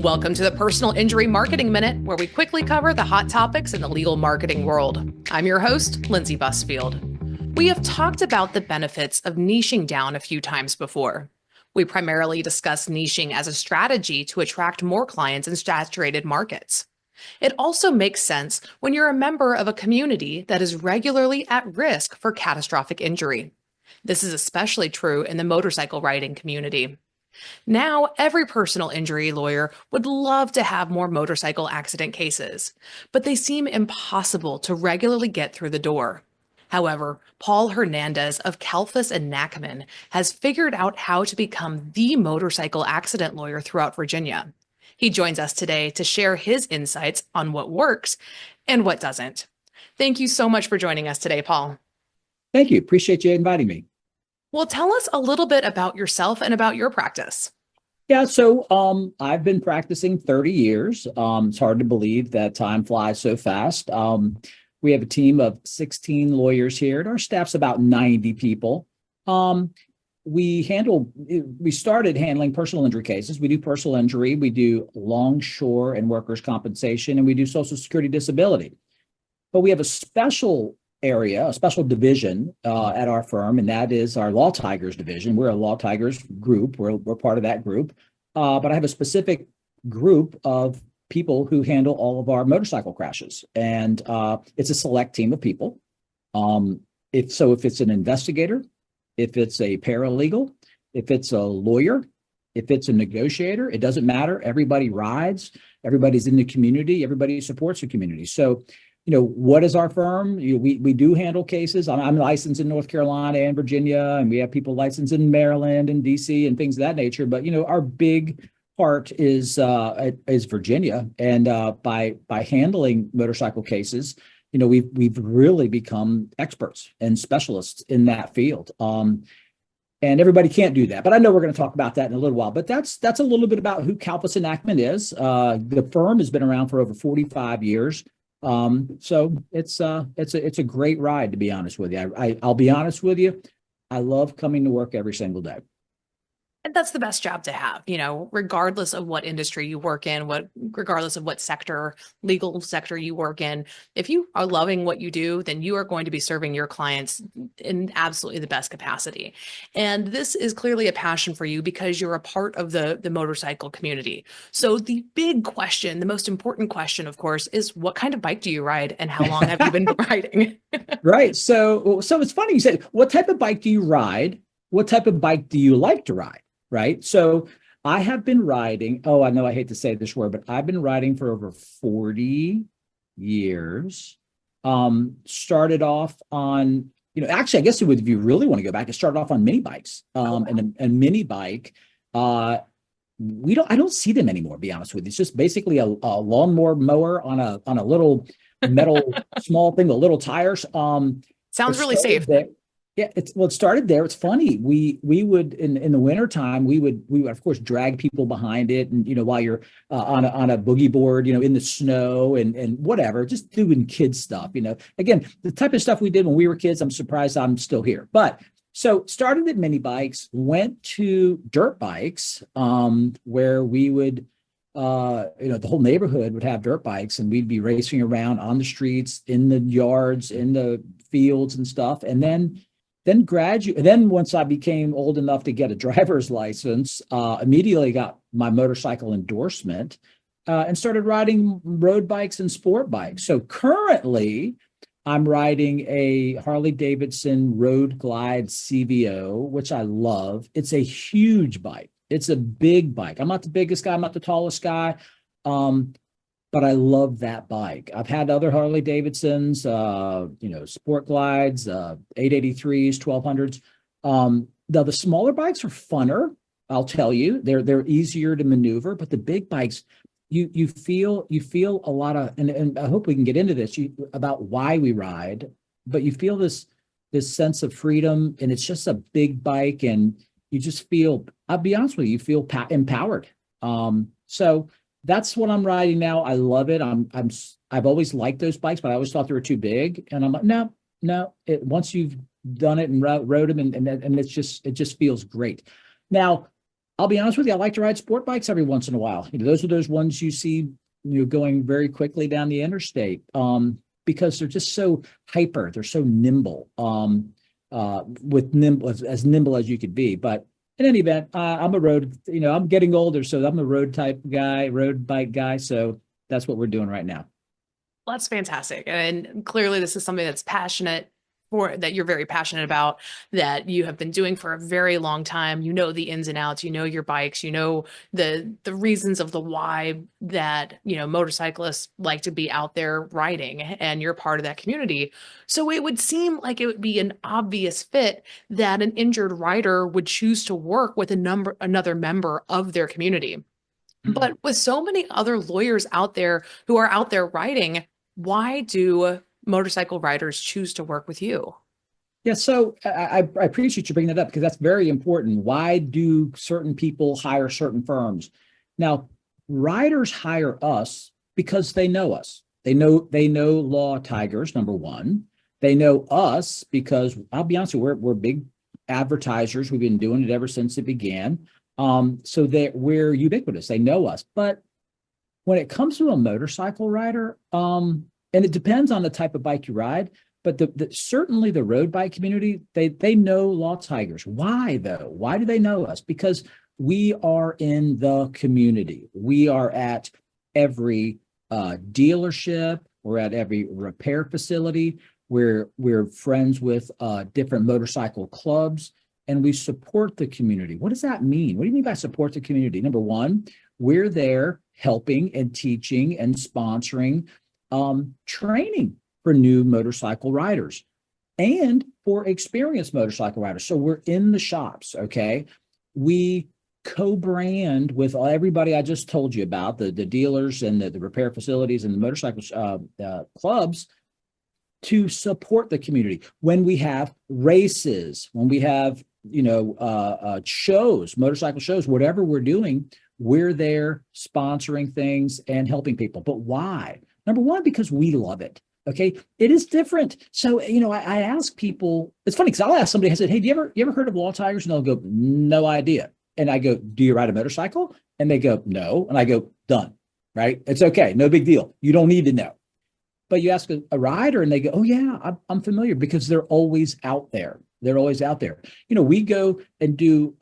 Welcome to the Personal Injury Marketing Minute, where we quickly cover the hot topics in the legal marketing world. I'm your host, Lindsay Busfield. We have talked about the benefits of niching down a few times before. We primarily discuss niching as a strategy to attract more clients in saturated markets. It also makes sense when you're a member of a community that is regularly at risk for catastrophic injury. This is especially true in the motorcycle riding community. Now, every personal injury lawyer would love to have more motorcycle accident cases, but they seem impossible to regularly get through the door. However, Paul Hernandez of Kalfas and Nachman has figured out how to become the motorcycle accident lawyer throughout Virginia. He joins us today to share his insights on what works and what doesn't. Thank you so much for joining us today, Paul. Thank you. Appreciate you inviting me. Well, tell us a little bit about yourself and about your practice. Yeah, so I've been practicing 30 years. It's hard to believe that time flies so fast. We have a team of 16 lawyers here, and our staff's about 90 people. We started handling personal injury cases. We do personal injury, we do longshore and workers' compensation, and we do Social Security disability. But we have a special area, a special division at our firm, and that is our Law Tigers division. We're a Law Tigers group. We're part of that group. But I have a specific group of people who handle all of our motorcycle crashes. And it's a select team of people. If it's an investigator, if it's a paralegal, if it's a lawyer, if it's a negotiator, it doesn't matter. Everybody rides, everybody's in the community, everybody supports the community. So what is our firm? We do handle cases. I'm licensed in North Carolina and Virginia, and we have people licensed in Maryland and DC and things of that nature. But our big part is Virginia, and by handling motorcycle cases, we've really become experts and specialists in that field. And everybody can't do that, but I know we're going to talk about that in a little while. But that's a little bit about who Kalfas and Nachman is. The firm has been around for over 45 years. So it's a great ride, to be honest with you. I'll be honest with you. I love coming to work every single day. And that's the best job to have, regardless of what industry you work in, regardless of what legal sector you work in. If you are loving what you do, then you are going to be serving your clients in absolutely the best capacity. And this is clearly a passion for you because you're a part of the motorcycle community. So the big question, the most important question, of course, is what kind of bike do you ride and how long have you been riding? Right. So it's funny you said, what type of bike do you ride? What type of bike do you like to ride? Right. So I have been riding. Oh, I know I hate to say this word, but I've been riding for over 40 years. Started off on, actually, I guess if you really want to go back, it started off on mini bikes. And a mini bike, I don't see them anymore, to be honest with you. It's just basically a lawnmower mower on a little metal small thing with little tires. Sounds really safe. Yeah, it started there. It's funny. We would in the wintertime, we would of course drag people behind it, and while you're on a boogie board, in the snow and whatever, just doing kid stuff. Again, the type of stuff we did when we were kids. I'm surprised I'm still here. But so started at mini bikes, went to dirt bikes, where we would the whole neighborhood would have dirt bikes, and we'd be racing around on the streets, in the yards, in the fields and stuff. And then once I became old enough to get a driver's license, immediately got my motorcycle endorsement, and started riding road bikes and sport bikes. So currently I'm riding a Harley Davidson Road Glide CVO, which I love. It's a huge bike. It's a big bike. I'm not the biggest guy. I'm not the tallest guy. But I love that bike. I've had other Harley Davidsons, Sport Glides, 883s, 1200s. Now the smaller bikes are funner. I'll tell you, they're easier to maneuver. But the big bikes, you feel a lot of, and I hope we can get into this about why we ride. But you feel this sense of freedom, and it's just a big bike, and you just feel. I'll be honest with you, you feel empowered. So. That's what I'm riding now. I love it. I've always liked those bikes, but I always thought they were too big. And I'm like, no. Once you've done it and rode them, and it just feels great. Now, I'll be honest with you, I like to ride sport bikes every once in a while. Those are those ones you see, going very quickly down the interstate, because they're just so hyper. They're so nimble, with nimble as nimble as you could be. But in any event, I'm a road, I'm getting older, so I'm a road bike guy. So that's what we're doing right now. Well, that's fantastic. And clearly this is something that you're very passionate about, that you have been doing for a very long time. You know the ins and outs, you know your bikes, you know the reasons of the why that, motorcyclists like to be out there riding, and you're part of that community. So it would seem like it would be an obvious fit that an injured rider would choose to work with another member of their community. But with so many other lawyers out there who are out there writing, why do motorcycle riders choose to work with you? Yeah, so I appreciate you bringing that up, because that's very important. Why do certain people hire certain firms? Now, riders hire us because they know us. They know Law Tigers, number one. They know us because, I'll be honest with you, we're big advertisers. We've been doing it ever since it began. So that we're ubiquitous. They know us. But when it comes to a motorcycle rider, and it depends on the type of bike you ride, but certainly the road bike community, they know Law Tigers. Why though? Why do they know us? Because we are in the community. We are at every dealership. We're at every repair facility. We're friends with different motorcycle clubs. And we support the community. What does that mean? What do you mean by support the community? Number one, we're there helping and teaching and sponsoring training for new motorcycle riders and for experienced motorcycle riders. So we're in the shops, okay? We co-brand with everybody I just told you about, the dealers and the repair facilities and the motorcycle clubs, to support the community. When we have races, when we have shows, motorcycle shows, whatever we're doing, we're there sponsoring things and helping people. But why? Number one, because we love it. Okay, it is different. So I ask people. It's funny because I'll ask somebody. I said, "Hey, do you ever heard of Law Tigers?" And they'll go, "No idea." And I go, "Do you ride a motorcycle?" And they go, "No." And I go, "Done. Right? It's okay. No big deal. You don't need to know." But you ask a rider and they go, "Oh yeah, I'm familiar," because they're always out there. They're always out there. We go and do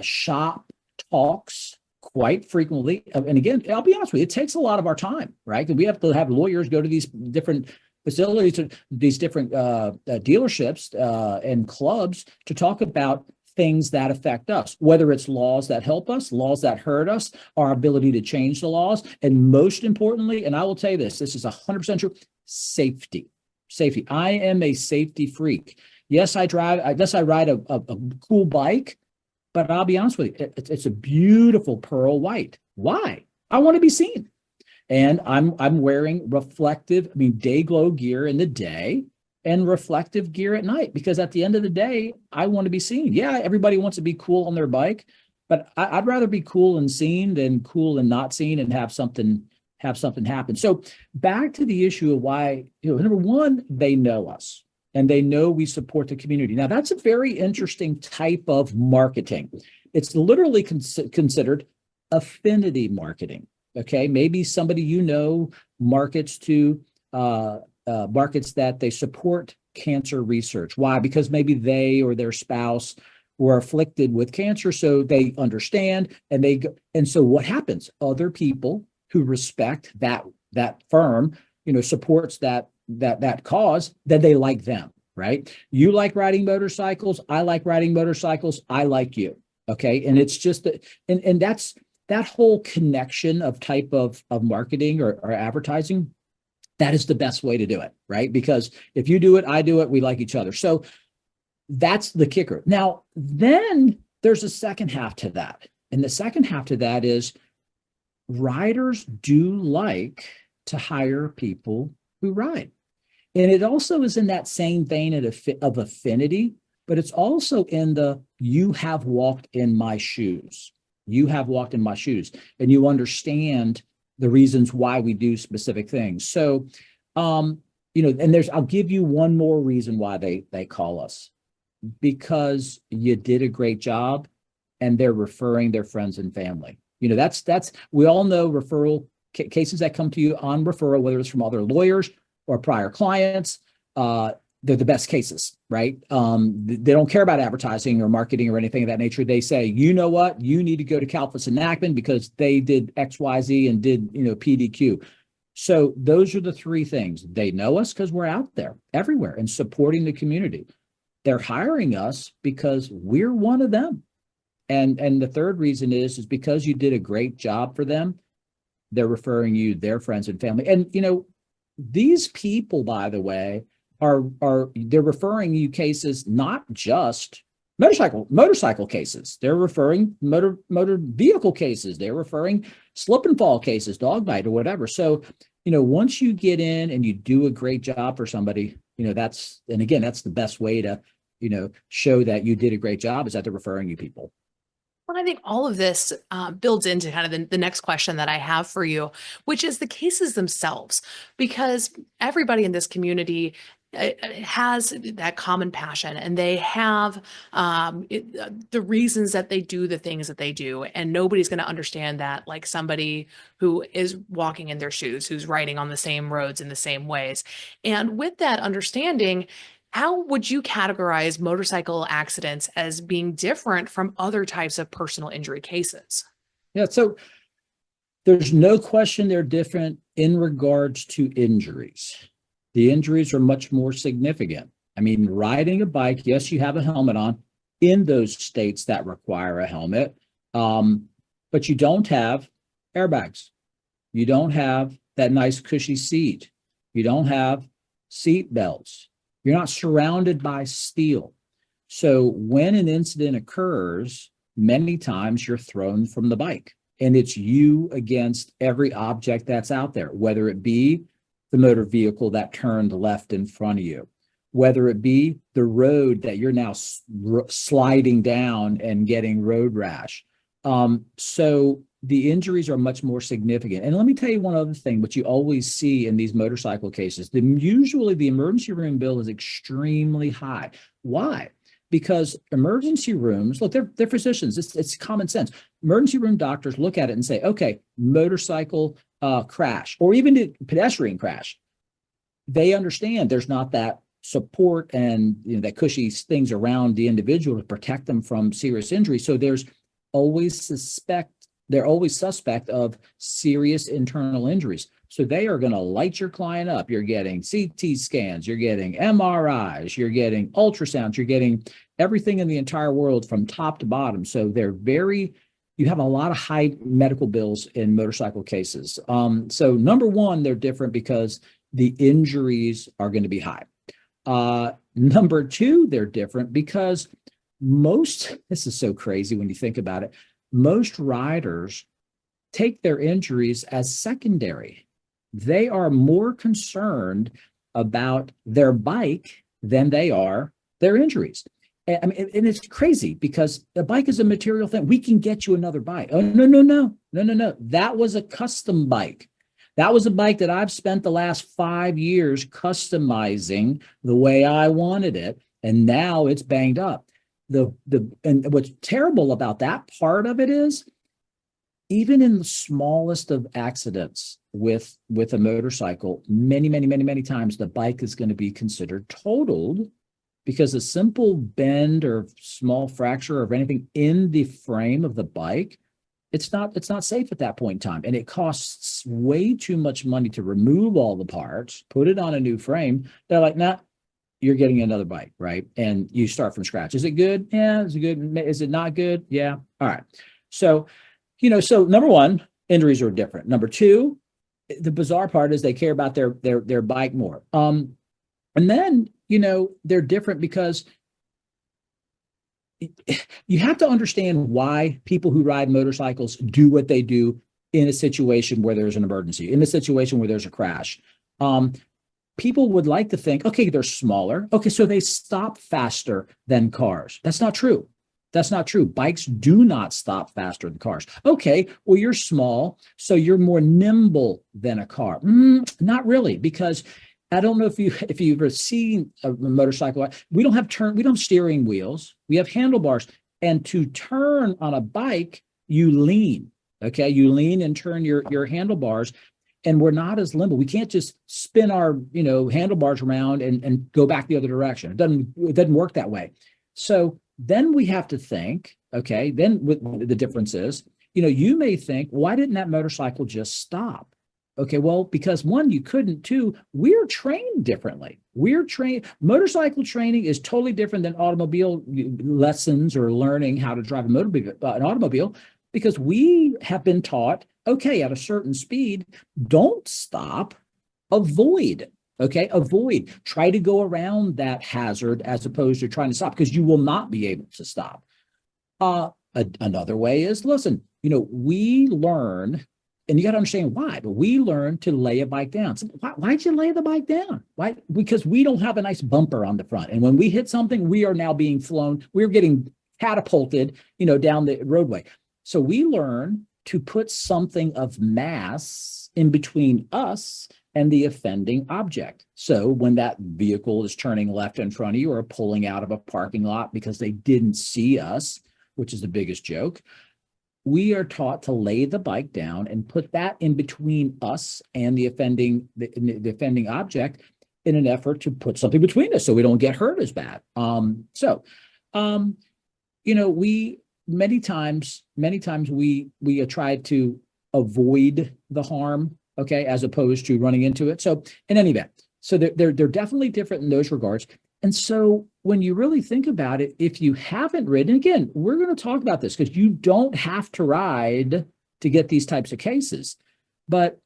shop talks quite frequently. And again, I'll be honest with you, it takes a lot of our time, right? Because we have to have lawyers go to these different facilities, these different dealerships and clubs to talk about things that affect us, whether it's laws that help us, laws that hurt us, our ability to change the laws, and most importantly, and I will tell you this is 100% true, safety. Safety. I am a safety freak. Yes, I ride a cool bike, but I'll be honest with you, it's a beautiful pearl white. Why? I want to be seen. And I'm wearing reflective, day glow gear in the day and reflective gear at night, because at the end of the day, I want to be seen. Yeah, everybody wants to be cool on their bike, but I'd rather be cool and seen than cool and not seen and have something happen. So back to the issue of why, number one, they know us and they know we support the community. Now, that's a very interesting type of marketing. It's literally considered affinity marketing. Okay, maybe somebody markets to markets that they support cancer research. Why? Because maybe they or their spouse were afflicted with cancer, so they understand and they go. And so what happens? Other people who respect that firm, supports that cause, then they like them, right? You like riding motorcycles. I like riding motorcycles. I like you. Okay, and it's just and that's that whole connection of type of marketing or advertising. That is the best way to do it, right? Because if you do it, I do it, we like each other. So that's the kicker. Now, then there's a second half to that. And the second half to that is riders do like to hire people who ride. And it also is in that same vein of affinity, but it's also in you have walked in my shoes. You have walked in my shoes and you understand the reasons why we do specific things. So, and I'll give you one more reason why they call us, because you did a great job and they're referring their friends and family. That's we all know referral cases that come to you on referral, whether it's from other lawyers or prior clients. They're the best cases, right? They don't care about advertising or marketing or anything of that nature. They say, you know what, you need to go to Kalfas and Nachman because they did XYZ and did, PDQ. So those are the three things. They know us because we're out there everywhere and supporting the community. They're hiring us because we're one of them. And the third reason is because you did a great job for them, they're referring you their friends and family. And, these people, by the way, they're referring you cases, not just motorcycle cases. They're referring motor vehicle cases. They're referring slip and fall cases, dog bite or whatever. So, once you get in and you do a great job for somebody, that's the best way to, show that you did a great job is that they're referring you people. Well, I think all of this builds into kind of the next question that I have for you, which is the cases themselves, because everybody in this community has that common passion and they have the reasons that they do the things that they do. And nobody's going to understand that like somebody who is walking in their shoes, who's riding on the same roads in the same ways. And with that understanding, how would you categorize motorcycle accidents as being different from other types of personal injury cases? Yeah, so there's no question they're different in regards to injuries. The injuries are much more significant. I mean, riding a bike, yes, you have a helmet on in those states that require a helmet, but you don't have airbags. You don't have that nice cushy seat. You don't have seat belts. You're not surrounded by steel. So when an incident occurs, many times you're thrown from the bike and it's you against every object that's out there, whether it be the motor vehicle that turned left in front of you, whether it be the road that you're now sliding down and getting road rash. So the injuries are much more significant. And let me tell you one other thing, which you always see in these motorcycle cases. Usually the emergency room bill is extremely high. Why? Because emergency rooms, look, they're physicians. It's common sense. Emergency room doctors look at it and say, okay, motorcycle crash, or even a pedestrian crash. They understand there's not that support and that cushy things around the individual to protect them from serious injury. So they're always suspect of serious internal injuries. So they are going to light your client up. You're getting CT scans, you're getting MRIs, you're getting ultrasounds, you're getting everything in the entire world from top to bottom. So you have a lot of high medical bills in motorcycle cases. So number one, they're different because the injuries are going to be high. Number two, they're different because this is so crazy when you think about it, most riders take their injuries as secondary. They are more concerned about their bike than they are their injuries. And it's crazy because the bike is a material thing. We can get you another bike. Oh, no. That was a custom bike. That was a bike that I've spent the last 5 years customizing the way I wanted it. And now it's banged up. And what's terrible about that part of it is, even in the smallest of accidents with a motorcycle, many times the bike is going to be considered totaled because a simple bend or small fracture of anything in the frame of the bike, it's not safe at that point in time. And it costs way too much money to remove all the parts, put it on a new frame. They're like, nah, you're getting another bike, right? And you start from scratch. Is it good? Yeah. Is it good? Is it not good? Yeah. All right. So, so number one, injuries are different. Number two, the bizarre part is they care about their bike more. And then, they're different because you have to understand why people who ride motorcycles do what they do in a situation where there's an emergency, in a situation where there's a crash. People would like to think, okay, they're smaller. Okay, so they stop faster than cars. That's not true. That's not true. Bikes do not stop faster than cars. Okay, well, you're small, so you're more nimble than a car. Not really, because I don't know if you've ever seen a motorcycle. We don't have steering wheels. We have handlebars. And to turn on a bike, you lean. Okay, you lean and turn your handlebars, and we're not as limber. We can't just spin our handlebars around and go back the other direction. It doesn't work that way. So then we have to think. Okay, then the difference is, you may think, why didn't that motorcycle just stop? Okay, well, because one, you couldn't. Two, we're trained differently. Motorcycle training is totally different than automobile lessons or learning how to drive an automobile, because we have been taught, okay, at a certain speed, don't stop, avoid. Okay, avoid. Try to go around that hazard as opposed to trying to stop, because you will not be able to stop. Another way is, listen, we learn, and you got to understand why, but we learn to lay a bike down. So why'd you lay the bike down? Why? Because we don't have a nice bumper on the front. And when we hit something, we are now being flown. We're getting catapulted, down the roadway. So we learn to put something of mass in between us and the offending object. So when that vehicle is turning left in front of you or pulling out of a parking lot because they didn't see us, which is the biggest joke, we are taught to lay the bike down and put that in between us and the offending object in an effort to put something between us so we don't get hurt as bad. We many times we try to avoid the harm, okay, as opposed to running into it. So in any event, so they're definitely different in those regards. And so when you really think about it, if you haven't ridden, again, we're going to talk about this because you don't have to ride to get these types of cases. But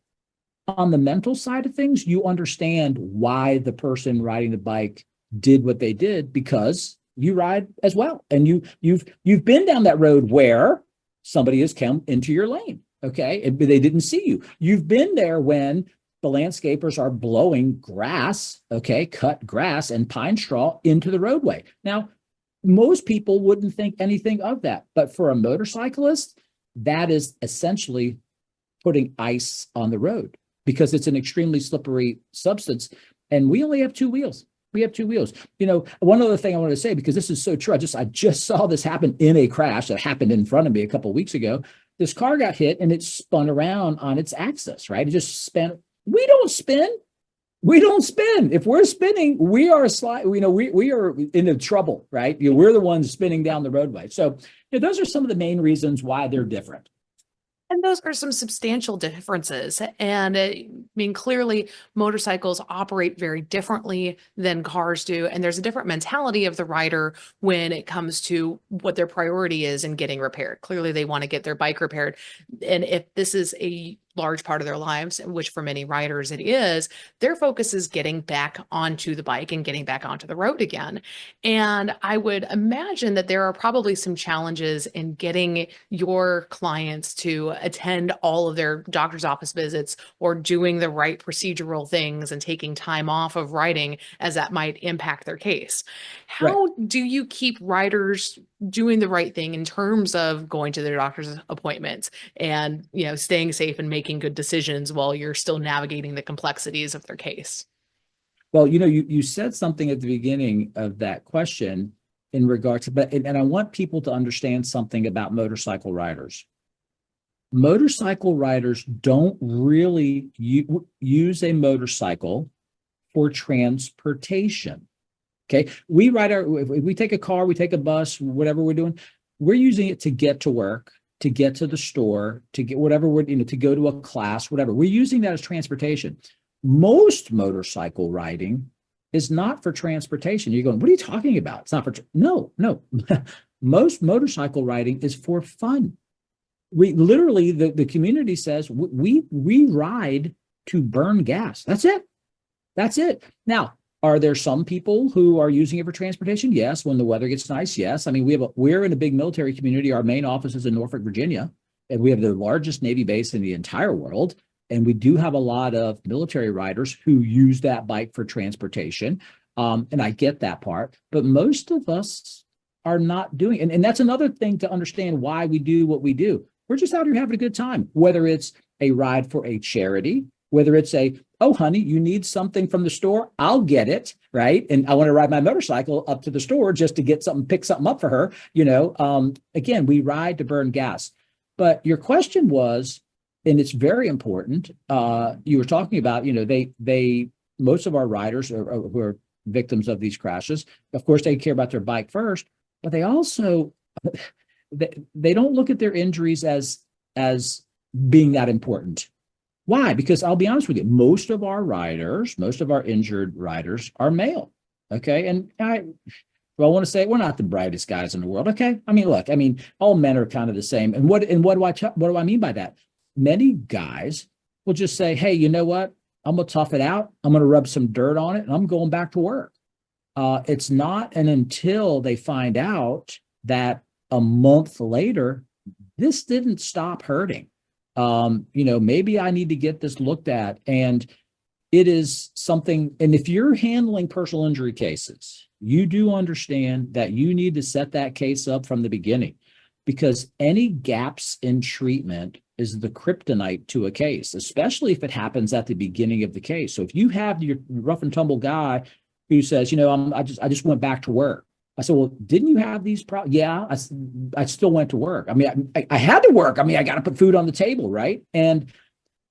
on the mental side of things, you understand why the person riding the bike did what they did, because you ride as well. And you've been down that road where somebody has come into your lane, okay, and they didn't see you. You've been there when the landscapers are blowing grass, okay, cut grass and pine straw into the roadway. Now, most people wouldn't think anything of that, but for a motorcyclist, that is essentially putting ice on the road because it's an extremely slippery substance. And we only have two wheels. We have two wheels. One other thing I wanted to say, because this is so true. I just saw this happen in a crash that happened in front of me a couple of weeks ago. This car got hit and it spun around on its axis, right? It just spun. We don't spin. If we're spinning, we are we are in trouble, right? We're the ones spinning down the roadway. So those are some of the main reasons why they're different. And those are some substantial differences. And clearly motorcycles operate very differently than cars do. And there's a different mentality of the rider when it comes to what their priority is in getting repaired. Clearly they want to get their bike repaired. And if this is a large part of their lives, which for many riders it is, their focus is getting back onto the bike and getting back onto the road again. And I would imagine that there are probably some challenges in getting your clients to attend all of their doctor's office visits or doing the right procedural things and taking time off of riding, as that might impact their case. How do you keep riders doing the right thing in terms of going to their doctor's appointments and, staying safe and making good decisions while you're still navigating the complexities of their case? Well, you said something at the beginning of that question in regard to, and I want people to understand something about motorcycle riders. Motorcycle riders don't really use a motorcycle for transportation. Okay, if we take a car, we take a bus, whatever we're doing, we're using it to get to work, to get to the store, to get whatever to go to a class, whatever. We're using that as transportation. Most motorcycle riding is not for transportation. You're going, what are you talking about? It's not for, no. Most motorcycle riding is for fun. We literally, the community says, we ride to burn gas. That's it. Now, are there some people who are using it for transportation? Yes. When the weather gets nice, yes. We're in a big military community. Our main office is in Norfolk, Virginia, and we have the largest Navy base in the entire world. And we do have a lot of military riders who use that bike for transportation. And I get that part, but most of us are not doing it. And that's another thing to understand why we do what we do. We're just out here having a good time, whether it's a ride for a charity, whether it's a Oh, honey, you need something from the store? I'll get it, right? And I want to ride my motorcycle up to the store just to get something, pick something up for her. Again, we ride to burn gas. But your question was, and it's very important. You were talking about, they most of our riders who are victims of these crashes, of course, they care about their bike first, but they also they don't look at their injuries as being that important. Why? Because I'll be honest with you, most of our injured riders are male. Okay. And I want to say we're not the brightest guys in the world. Okay. Look, all men are kind of the same. And what do I mean by that? Many guys will just say, hey, you know what? I'm going to tough it out. I'm going to rub some dirt on it and I'm going back to work. It's not until they find out that a month later, this didn't stop hurting. Maybe I need to get this looked at. And it is something, and if you're handling personal injury cases, you do understand that you need to set that case up from the beginning, because any gaps in treatment is the kryptonite to a case, especially if it happens at the beginning of the case. So if you have your rough and tumble guy who says, I just went back to work. I said, well, didn't you have these problems? Yeah, I still went to work. I had to work. I got to put food on the table, right? And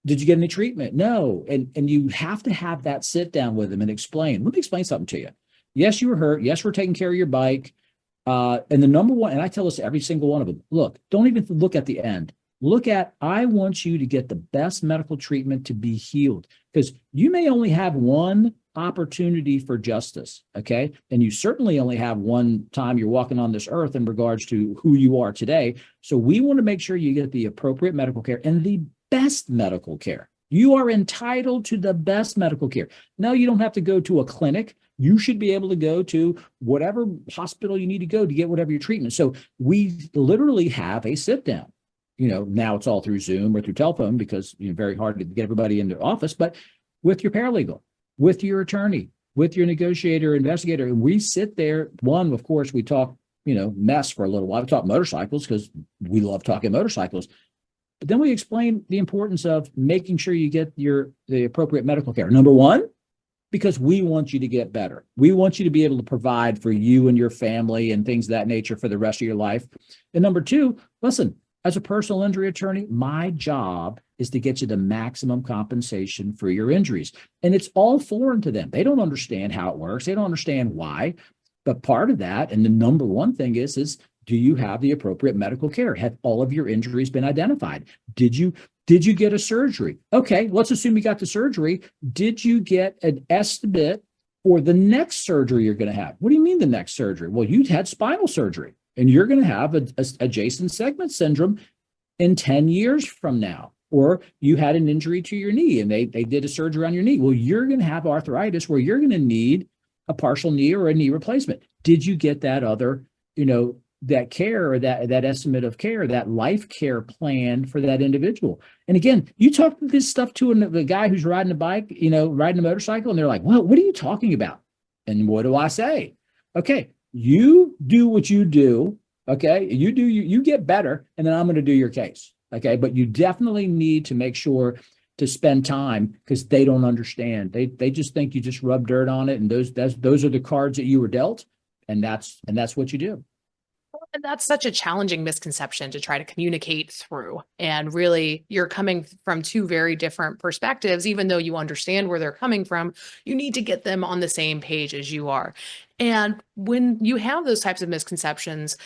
did you get any treatment? No. And you have to have that sit down with them and explain. Let me explain something to you. Yes, you were hurt. Yes, we're taking care of your bike. And the number one, and I tell this to every single one of them, look, don't even look at the end. Look at, I want you to get the best medical treatment to be healed, because you may only have one opportunity for justice, okay? And you certainly only have one time you're walking on this earth in regards to who you are today. So we want to make sure you get the appropriate medical care and the best medical care. You are entitled to the best medical care. No, you don't have to go to a clinic. You should be able to go to whatever hospital you need to go to get whatever your treatment. So we literally have a sit down. Now it's all through Zoom or through telephone because very hard to get everybody in the office, but with your paralegal, with your attorney, with your negotiator, investigator, and we sit there. One, of course, we talk, mess for a little while. We talk motorcycles because we love talking motorcycles. But then we explain the importance of making sure you get the appropriate medical care. Number one, because we want you to get better. We want you to be able to provide for you and your family and things of that nature for the rest of your life. And number two, listen, as a personal injury attorney, my job is to get you the maximum compensation for your injuries. And it's all foreign to them. They don't understand how it works. They don't understand why. But part of that, and the number one thing is do you have the appropriate medical care? Have all of your injuries been identified? Did you get a surgery? Okay, let's assume you got the surgery. Did you get an estimate for the next surgery you're going to have? What do you mean the next surgery? Well, you had spinal surgery, and you're going to have a adjacent segment syndrome in 10 years from now. Or you had an injury to your knee and they did a surgery on your knee. Well, you're going to have arthritis where you're going to need a partial knee or a knee replacement. Did you get that other, that care or that estimate of care, that life care plan for that individual? And again, you talk this stuff to the guy who's riding a bike, riding a motorcycle, and they're like, well, what are you talking about? And what do I say? Okay, you do what you do. Okay, you get better, and then I'm going to do your case. Okay, but you definitely need to make sure to spend time, because they don't understand. They just think you just rub dirt on it, and those are the cards that you were dealt, and that's what you do. And that's such a challenging misconception to try to communicate through. And really, you're coming from two very different perspectives. Even though you understand where they're coming from, you need to get them on the same page as you are. And when you have those types of misconceptions,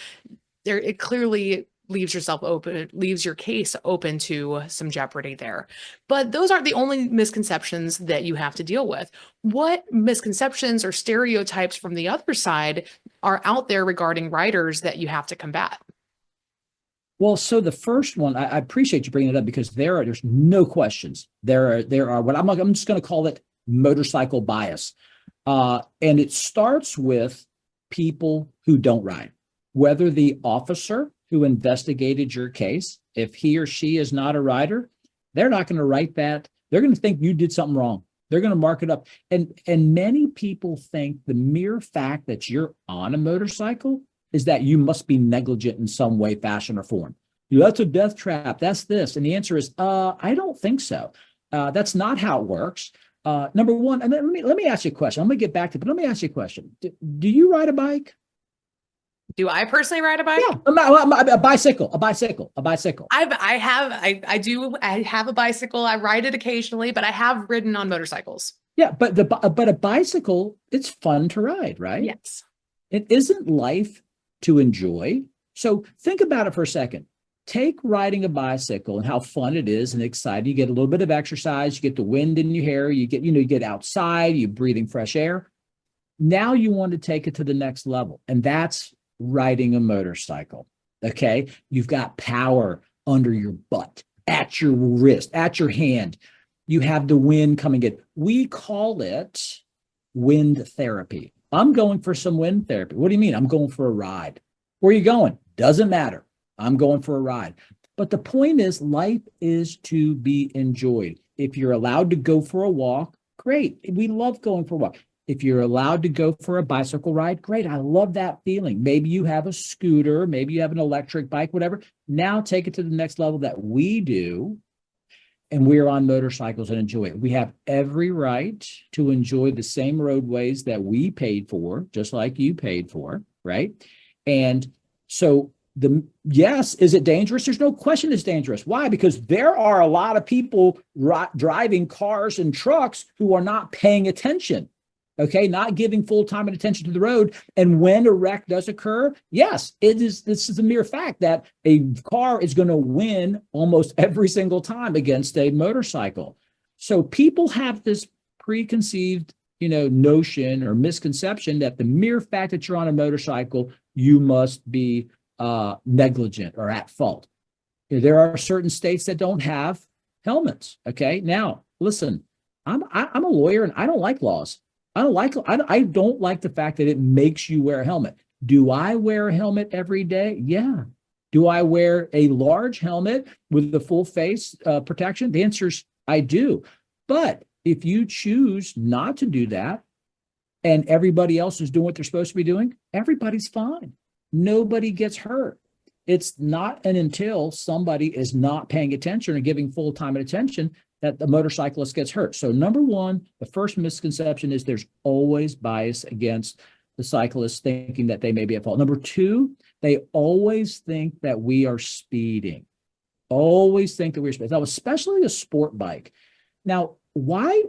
it clearly leaves your case open to some jeopardy there. But those aren't the only misconceptions that you have to deal with. What misconceptions or stereotypes from the other side are out there regarding riders that you have to combat? Well, so the first one, I appreciate you bringing it up, because there's no questions. There are what I'm just going to call it motorcycle bias. And it starts with people who don't ride, whether the officer who investigated your case, if he or she is not a rider, they're not going to write that. They're going to think you did something wrong. They're going to mark it up. And many people think the mere fact that you're on a motorcycle is that you must be negligent in some way, fashion, or form. That's a death trap. That's this. And the answer is, I don't think so. That's not how it works. Number one, and let me ask you a question. I'm going to get back to it, but let me ask you a question. Do you ride a bike? Do I personally ride a bike? Yeah, a bicycle. I have a bicycle. I ride it occasionally, but I have ridden on motorcycles. Yeah, but a bicycle, it's fun to ride, right? Yes. It isn't life to enjoy. So think about it for a second. Take riding a bicycle and how fun it is and exciting. You get a little bit of exercise, you get the wind in your hair, you get outside, you're breathing fresh air. Now you want to take it to the next level, and that's riding a motorcycle. Okay. You've got power under your butt, at your wrist, at your hand. You have the wind coming in. We call it wind therapy. I'm going for some wind therapy. What do you mean? I'm going for a ride. Where are you going? Doesn't matter. I'm going for a ride. But the point is, life is to be enjoyed. If you're allowed to go for a walk, great. We love going for a walk. If you're allowed to go for a bicycle ride, great. I love that feeling. Maybe you have a scooter, maybe you have an electric bike, whatever. Now take it to the next level that we do, and we're on motorcycles and enjoy it. We have every right to enjoy the same roadways that we paid for, just like you paid for, right? And so yes, is it dangerous? There's no question it's dangerous. Why? Because there are a lot of people driving cars and trucks who are not paying attention. Okay, not giving full-time attention to the road. And when a wreck does occur, yes, this is a mere fact that a car is going to win almost every single time against a motorcycle. So people have this preconceived, notion or misconception that the mere fact that you're on a motorcycle, you must be negligent or at fault. There are certain states that don't have helmets. Okay, now listen, I'm a lawyer and I don't like laws. I don't like the fact that it makes you wear a helmet. Do I wear a helmet every day? Yeah. Do I wear a large helmet with the full face protection? The answer is I do. But if you choose not to do that and everybody else is doing what they're supposed to be doing, everybody's fine. Nobody gets hurt. It's not until somebody is not paying attention or giving full-time attention that the motorcyclist gets hurt. So number one, the first misconception is there's always bias against the cyclist thinking that they may be at fault. Number two, they always think that we are speeding. Always think that we're speeding. Now, especially a sport bike. Now, why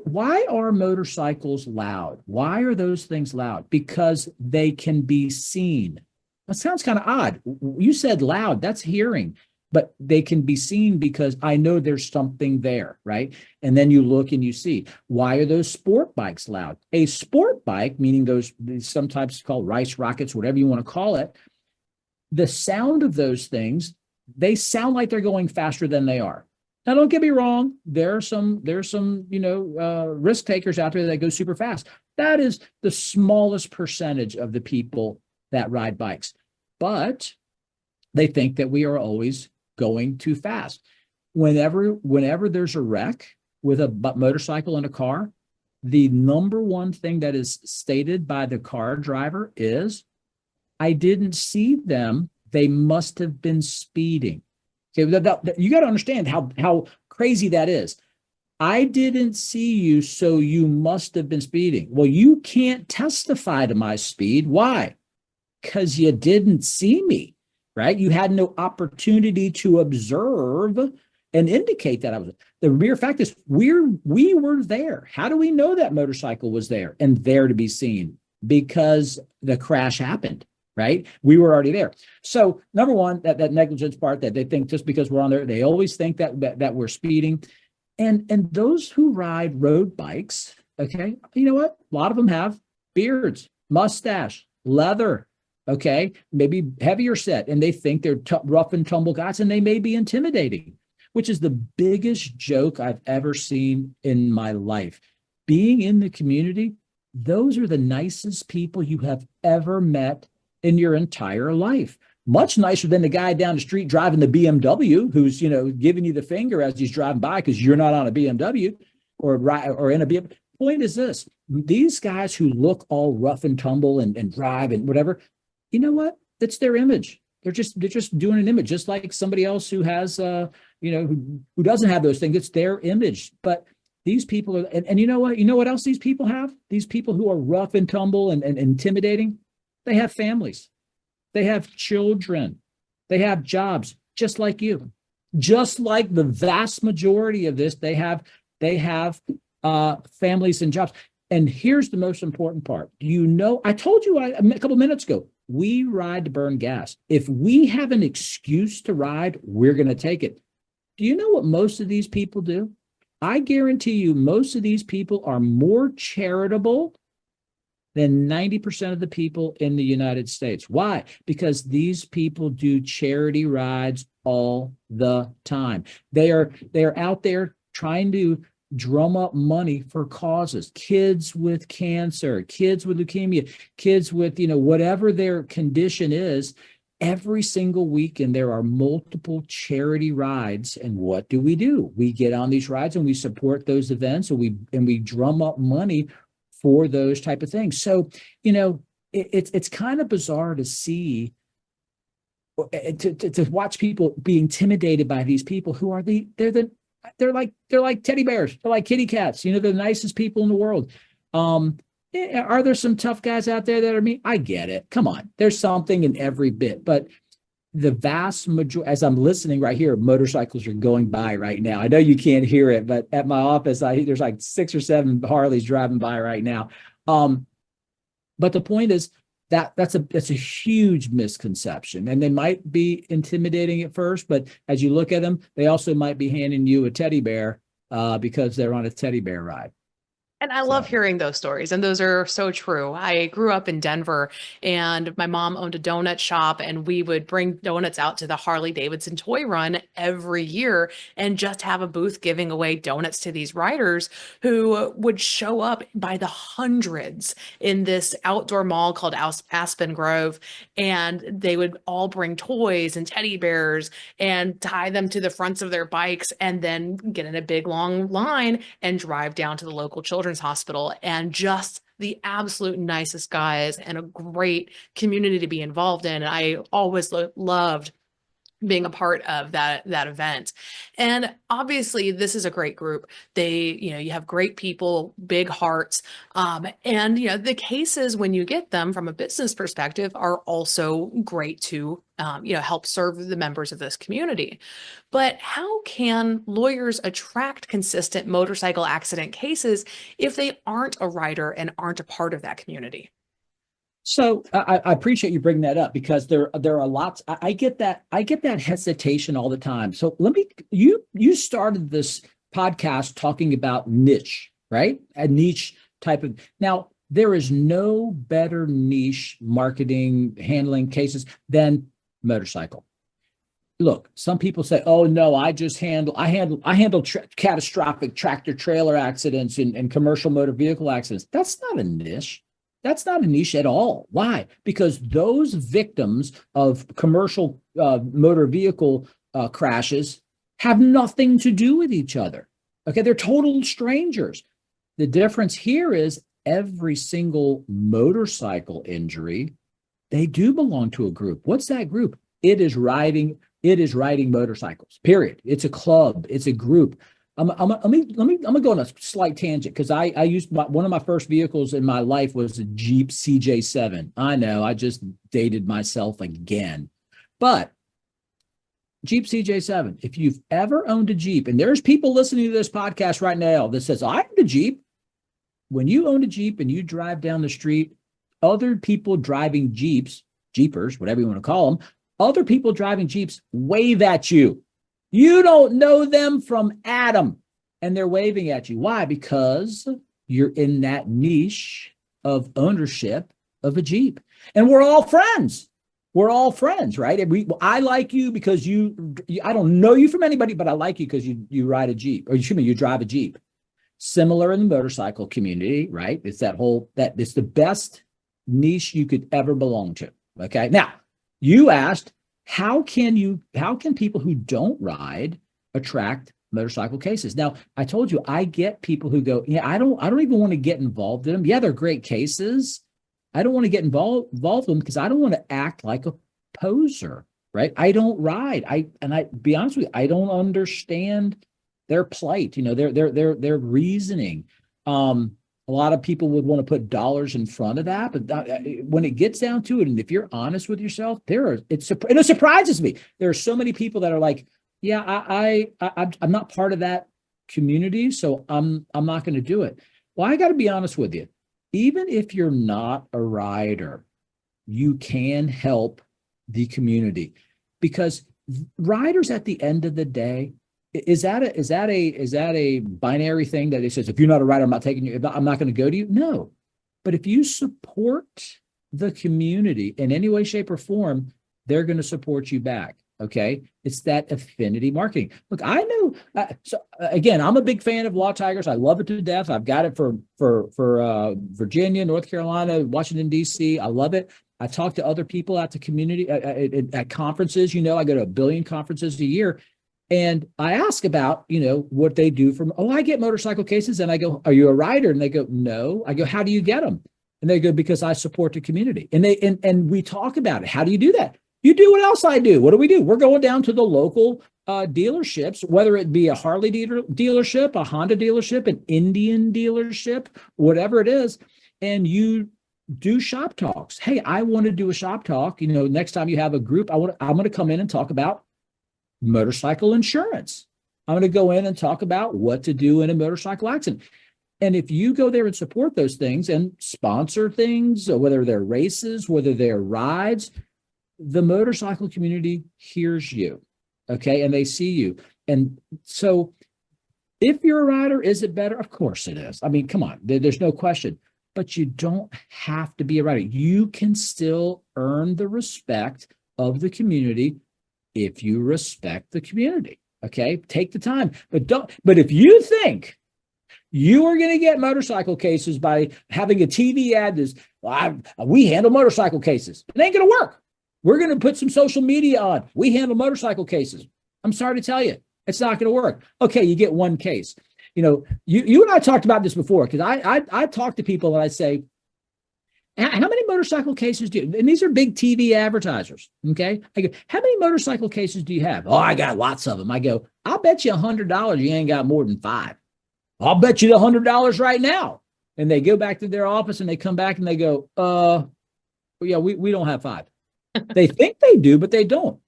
are motorcycles loud? Why are those things loud? Because they can be seen. That sounds kind of odd. You said loud, that's hearing. But they can be seen because I know there's something there, right? And then you look and you see, why are those sport bikes loud? A sport bike, meaning those sometimes called rice rockets, whatever you want to call it, the sound of those things, they sound like they're going faster than they are. Now, don't get me wrong. There's some risk takers out there that go super fast. That is the smallest percentage of the people that ride bikes. But they think that we are always going too fast. Whenever there's a wreck with a motorcycle and a car, the number one thing that is stated by the car driver is, I didn't see them. They must have been speeding. Okay, you got to understand how crazy that is. I didn't see you, so you must have been speeding. Well, you can't testify to my speed. Why? Because you didn't see me. Right? You had no opportunity to observe and indicate that I was. The mere fact is we were there. How do we know that motorcycle was there and there to be seen? Because the crash happened, right? We were already there. So number one, that negligence part that they think just because we're on there, they always think that we're speeding. And those who ride road bikes, okay, you know what? A lot of them have beards, mustache, leather. Okay, maybe heavier set, and they think they're rough and tumble guys, and they may be intimidating, which is the biggest joke I've ever seen in my life. Being in the community, those are the nicest people you have ever met in your entire life. Much nicer than the guy down the street driving the BMW who's, giving you the finger as he's driving by because you're not on a BMW or in a BMW. Point is this, these guys who look all rough and tumble and drive and whatever, you know what? That's their image. They're just doing an image, just like somebody else who has, who doesn't have those things. It's their image. But These people are, and you know what? You know what else these people have? These people who are rough and tumble and intimidating, they have families, they have children, they have jobs, just like you. Just like the vast majority of this, they have families and jobs. And here's the most important part. I told you a couple minutes ago, we ride to burn gas. If we have an excuse to ride, we're going to take it. Do you know what most of these people do? I guarantee you, most of these people are more charitable than 90% of the people in the United States. Why? Because these people do charity rides all the time. They are out there trying to drum up money for causes. Kids with cancer, kids with leukemia, kids with, whatever their condition is. Every single weekend, there are multiple charity rides. And what do? We get on these rides and we support those events, and we drum up money for those type of things. So, it's kind of bizarre to see, to watch people be intimidated by these people who are they're like teddy bears. They're like kitty cats. They're the nicest people in the world. Are there some tough guys out there that are mean? I get it. Come on. There's something in every bit. But the vast majority, as I'm listening right here, motorcycles are going by right now. I know you can't hear it, but at my office, there's like 6 or 7 Harleys driving by right now. But the point is that's a huge misconception. And they might be intimidating at first, but as you look at them, they also might be handing you a teddy bear because they're on a teddy bear ride. And I love hearing those stories, and those are so true. I grew up in Denver, and my mom owned a donut shop, and we would bring donuts out to the Harley Davidson toy run every year and just have a booth giving away donuts to these riders who would show up by the hundreds in this outdoor mall called Aspen Grove. And they would all bring toys and teddy bears and tie them to the fronts of their bikes, and then get in a big long line and drive down to the local children's hospital. And just the absolute nicest guys, and a great community to be involved in. And I always loved being a part of that event. And obviously this is a great group. You have great people, big hearts. And the cases, when you get them from a business perspective, are also great to help serve the members of this community. But how can lawyers attract consistent motorcycle accident cases if they aren't a rider and aren't a part of that community? So I appreciate you bringing that up, because there are lots. I get that hesitation all the time. So you started this podcast talking about niche, right? A niche type of. Now, there is no better niche marketing handling cases than motorcycle. Look, some people say, "Oh no, I handle catastrophic tractor trailer accidents and commercial motor vehicle accidents." That's not a niche. That's not a niche at all. Why? Because those victims of commercial motor vehicle crashes have nothing to do with each other. Okay, they're total strangers. The difference here is every single motorcycle injury, they do belong to a group. What's that group? It is riding motorcycles. Period. It's a club. It's a group. I'm gonna go on a slight tangent, because I used one of my first vehicles in my life was a Jeep CJ7. I know, I just dated myself again, but Jeep CJ7. If you've ever owned a Jeep, and there's people listening to this podcast right now that says, I owned a Jeep. When you own a Jeep and you drive down the street, other people driving Jeepers, whatever you want to call them, other people driving Jeeps wave at you. You don't know them from Adam, and they're waving at you. Why? Because you're in that niche of ownership of a Jeep. And we're all friends. We're all friends, right? I like you because I don't know you from anybody, but I like you because you ride a Jeep, or you drive a Jeep. Similar in the motorcycle community, right? It's it's the best niche you could ever belong to. Okay. Now, you asked, how can people who don't ride attract motorcycle cases? Now, I told you, I get people who go, I don't even want to get involved in them. Yeah, they're great cases. I don't want to get involved in them because I don't want to act like a poser, right? I don't ride. I be honest with you, I don't understand their plight, their reasoning. A lot of people would want to put dollars in front of that, but when it gets down to it, and if you're honest with yourself, and it surprises me. There are so many people that are like, yeah, I'm not part of that community, so I'm not going to do it. Well, I got to be honest with you. Even if you're not a rider, you can help the community, because riders at the end of the day, is that a binary thing that it says, if you're not a rider, I'm not taking you, I'm not going to go to you? No. But if you support the community in any way, shape, or form, they're going to support you back. Okay. It's that affinity marketing. Look, I know. So again, I'm a big fan of Law Tigers. I love it to death. I've got it for Virginia, North Carolina, Washington, D.C. I love it. I talk to other people at the community at conferences. I go to 1 billion conferences a year. And I ask about, what they do I get motorcycle cases. And I go, are you a rider? And they go, no. I go, how do you get them? And they go, because I support the community. And we talk about it. How do you do that? You do what else I do. What do we do? We're going down to the local dealerships, whether it be a Harley dealership, a Honda dealership, an Indian dealership, whatever it is. And you do shop talks. Hey, I want to do a shop talk. Next time you have a group, I'm going to come in and talk about motorcycle insurance. I'm going to go in and talk about what to do in a motorcycle accident. And if you go there and support those things and sponsor things, whether they're races, whether they're rides, the motorcycle community hears you, okay? And they see you. And so if you're a rider, is it better? Of course it is. I mean, come on, there's no question. But you don't have to be a rider. You can still earn the respect of the community if you respect the community, okay? Take the time. But if you think you are going to get motorcycle cases by having a TV ad that's, we handle motorcycle cases, it ain't going to work. We're going to put some social media on. We handle motorcycle cases. I'm sorry to tell you, it's not going to work. Okay, you get one case. You and I talked about this before, because I talk to people and I say, how many motorcycle cases do you, and these are big TV advertisers, okay? I go, how many motorcycle cases do you have? Oh, I got lots of them. I go, I'll bet you $100 you ain't got more than 5. I'll bet you the $100 right now. And they go back to their office and they come back and they go, yeah, we don't have 5. They think they do, but they don't.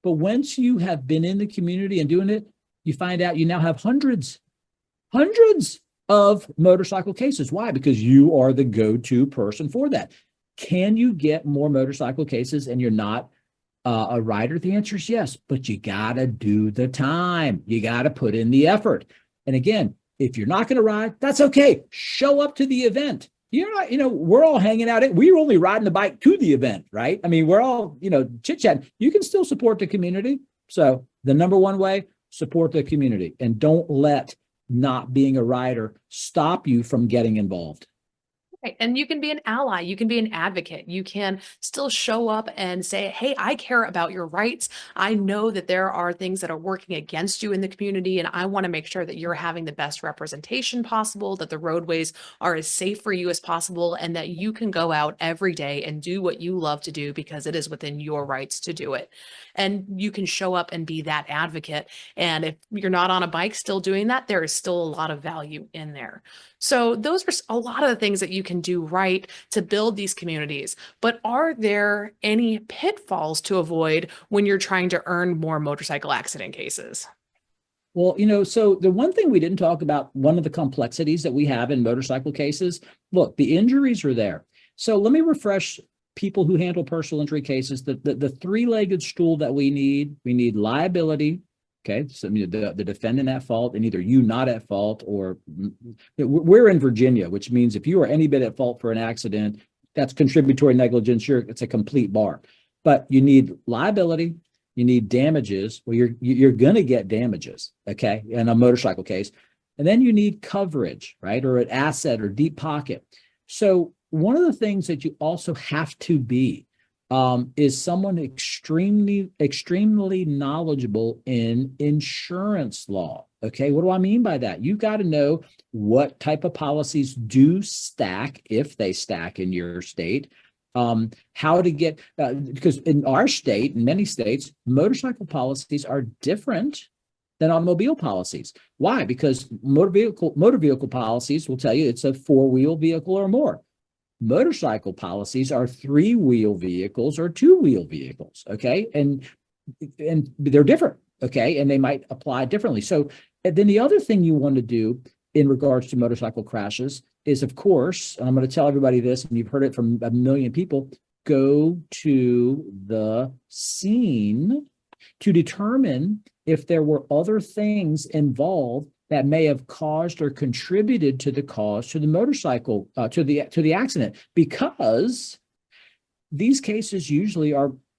But once you have been in the community and doing it, you find out you now have hundreds of motorcycle cases. Why? Because you are the go-to person for that. Can you get more motorcycle cases and you're not a rider? The answer is yes, but you got to do the time. You got to put in the effort. And again, if you're not going to ride, that's okay. Show up to the event. You're not, we're all hanging out. We're only riding the bike to the event, right? I mean, we're all, chit-chatting. You can still support the community. So the number one way, support the community, and don't let not being a rider stop you from getting involved. Right. And you can be an ally. You can be an advocate. You can still show up and say, hey, I care about your rights. I know that there are things that are working against you in the community, and I want to make sure that you're having the best representation possible, that the roadways are as safe for you as possible, and that you can go out every day and do what you love to do because it is within your rights to do it. And you can show up and be that advocate. And if you're not on a bike still doing that, there is still a lot of value in there. So those are a lot of the things that you can do right to build these communities. But are there any pitfalls to avoid when you're trying to earn more motorcycle accident cases? Well, so the one thing we didn't talk about, one of the complexities that we have in motorcycle cases, look, the injuries are there. So let me refresh people who handle personal injury cases. The three-legged stool that we need liability. Okay, so the defendant at fault, and either you not at fault, or we're in Virginia, which means if you are any bit at fault for an accident, that's contributory negligence. It's a complete bar. But you need liability, you need damages. Well, you're going to get damages, okay, in a motorcycle case, and then you need coverage, right, or an asset or deep pocket. So one of the things that you also have to be is someone extremely knowledgeable in insurance law. Okay, what do I mean by that? You've got to know what type of policies do stack, if they stack in your state, how to get, because in our state, in many states, motorcycle policies are different than automobile policies. Why? Because motor vehicle policies will tell you it's a 4-wheel vehicle or more. Motorcycle policies are 3-wheel vehicles or 2-wheel vehicles. Okay. And they're different. Okay. And they might apply differently. So then the other thing you want to do in regards to motorcycle crashes is, of course, and I'm going to tell everybody this, and you've heard it from a million people, go to the scene to determine if there were other things involved that may have caused or contributed to the cause to the motorcycle, to the accident, because these cases usually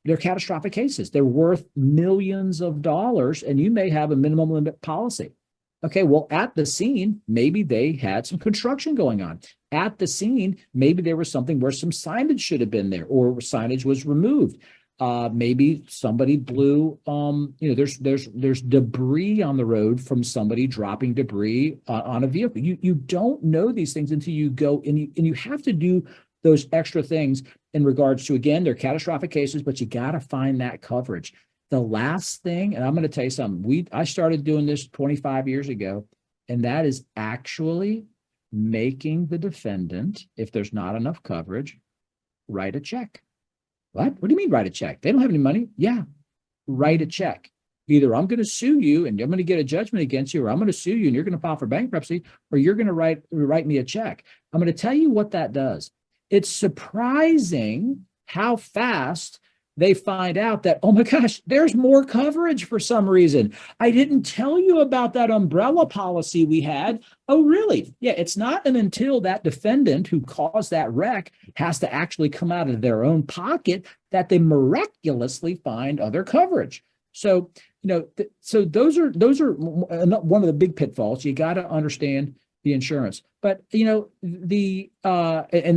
they're catastrophic cases. They're worth millions of dollars, and you may have a minimum limit policy. Okay, well, at the scene, maybe they had some construction going on. At the scene, maybe there was something where some signage should have been there, or signage was removed. Maybe somebody blew, there's debris on the road from somebody dropping debris on a vehicle. You don't know these things until you go, and you have to do those extra things in regards to, again, they're catastrophic cases, but you got to find that coverage. The last thing, and I'm going to tell you something, I started doing this 25 years ago, and that is actually making the defendant, if there's not enough coverage, write a check. What do you mean write a check? They don't have any money. Yeah, write a check. Either I'm going to sue you and I'm going to get a judgment against you, or I'm going to sue you and you're going to file for bankruptcy, or you're going to write me a check. I'm going to tell you what that does. It's surprising how fast they find out that, oh my gosh, there's more coverage for some reason. I didn't tell you about that umbrella policy we had. Oh, really? Yeah, it's not until that defendant who caused that wreck has to actually come out of their own pocket that they miraculously find other coverage. So, so those are one of the big pitfalls. You got to understand the insurance. But, and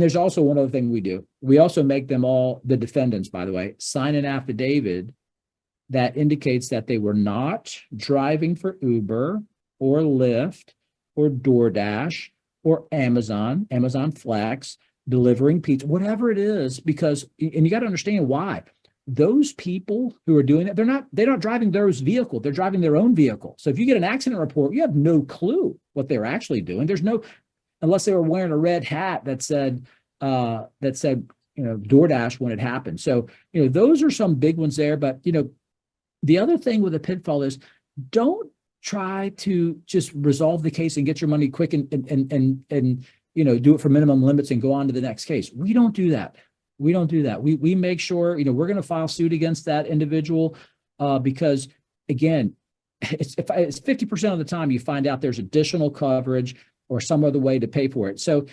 there's also one other thing we do. We also make them all, the defendants, by the way, sign an affidavit that indicates that they were not driving for Uber or Lyft or DoorDash or Amazon Flex, delivering pizza, whatever it is, because, and you got to understand why. Those people who are doing it, they're not driving those vehicles. They're driving their own vehicle. So if you get an accident report, you have no clue what they're actually doing. There's no, unless they were wearing a red hat that said DoorDash when it happened. So, those are some big ones there. But, the other thing with a pitfall is, don't try to just resolve the case and get your money quick and do it for minimum limits and go on to the next case. We don't do that. We make sure, we're going to file suit against that individual because, again, it's 50% of the time you find out there's additional coverage or some other way to pay for it. So,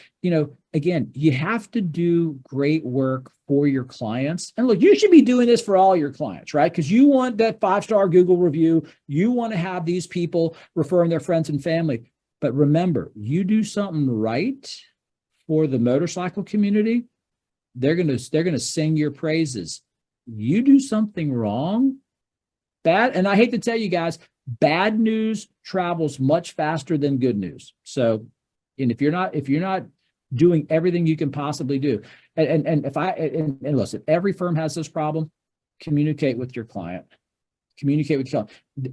again, you have to do great work for your clients. And look, you should be doing this for all your clients, right? Because you want that 5-star Google review. You want to have these people referring their friends and family. But remember, you do something right for the motorcycle community, they're gonna sing your praises. You do something wrong, bad, and I hate to tell you guys, bad news travels much faster than good news. So, and if you're not doing everything you can possibly do, and listen, every firm has this problem. Communicate with your client.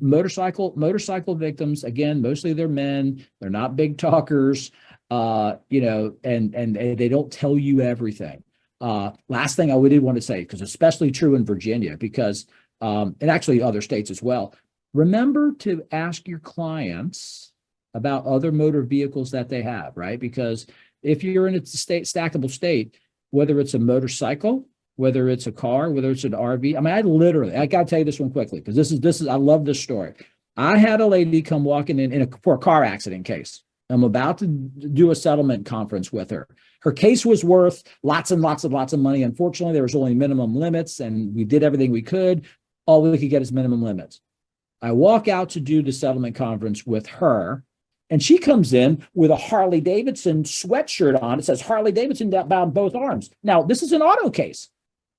Motorcycle victims, again, mostly they're men. They're not big talkers, and they don't tell you everything. Last thing I did want to say, because especially true in Virginia, because and actually other states as well, remember to ask your clients about other motor vehicles that they have, right? Because if you're in a stackable state, whether it's a motorcycle, whether it's a car, whether it's an RV, I got to tell you this one quickly, because this is, I love this story. I had a lady come walking in for a car accident case. I'm about to do a settlement conference with her. Her case was worth lots and lots of money. Unfortunately, there was only minimum limits, and we did everything we could. All we could get is minimum limits. I walk out to do the settlement conference with her, and she comes in with a Harley Davidson sweatshirt on. It says Harley Davidson down both arms. Now, this is an auto case.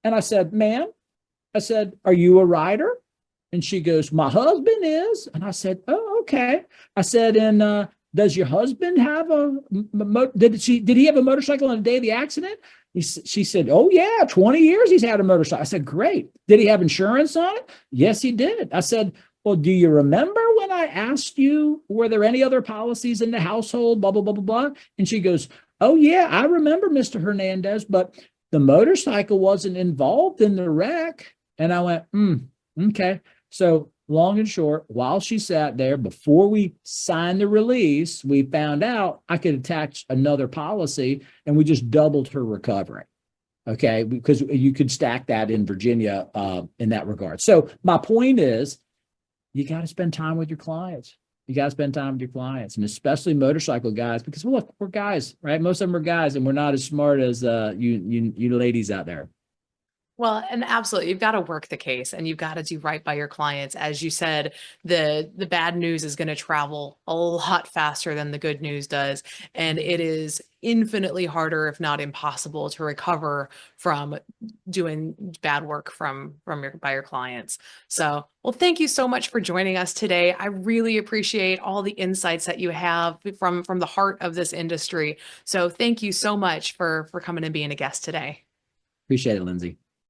And I said, ma'am, are you a rider? And she goes, my husband is. And I said, oh, okay. I said, and does your husband have did he have a motorcycle on the day of the accident? She said, oh yeah, 20 years he's had a motorcycle. I said, great. Did he have insurance on it? Yes, he did. I said, well, do you remember when I asked you, were there any other policies in the household, blah, blah, blah, blah, blah? And she goes, oh, yeah, I remember, Mr. Hernandez, but the motorcycle wasn't involved in the wreck. And I went, okay. So long and short, while she sat there, before we signed the release, we found out I could attach another policy, and we just doubled her recovery. Okay, because you could stack that in Virginia in that regard. So my point is, you got to spend time with your clients. You got to spend time with your clients, and especially motorcycle guys, because look, we're guys, right? Most of them are guys, and we're not as smart as you ladies out there. Well, and absolutely, you've got to work the case and you've got to do right by your clients. As you said, the bad news is going to travel a lot faster than the good news does. And it is infinitely harder, if not impossible, to recover from doing bad work by your clients. So, well, thank you so much for joining us today. I really appreciate all the insights that you have from the heart of this industry. So thank you so much for coming and being a guest today. Appreciate it, Lindsay.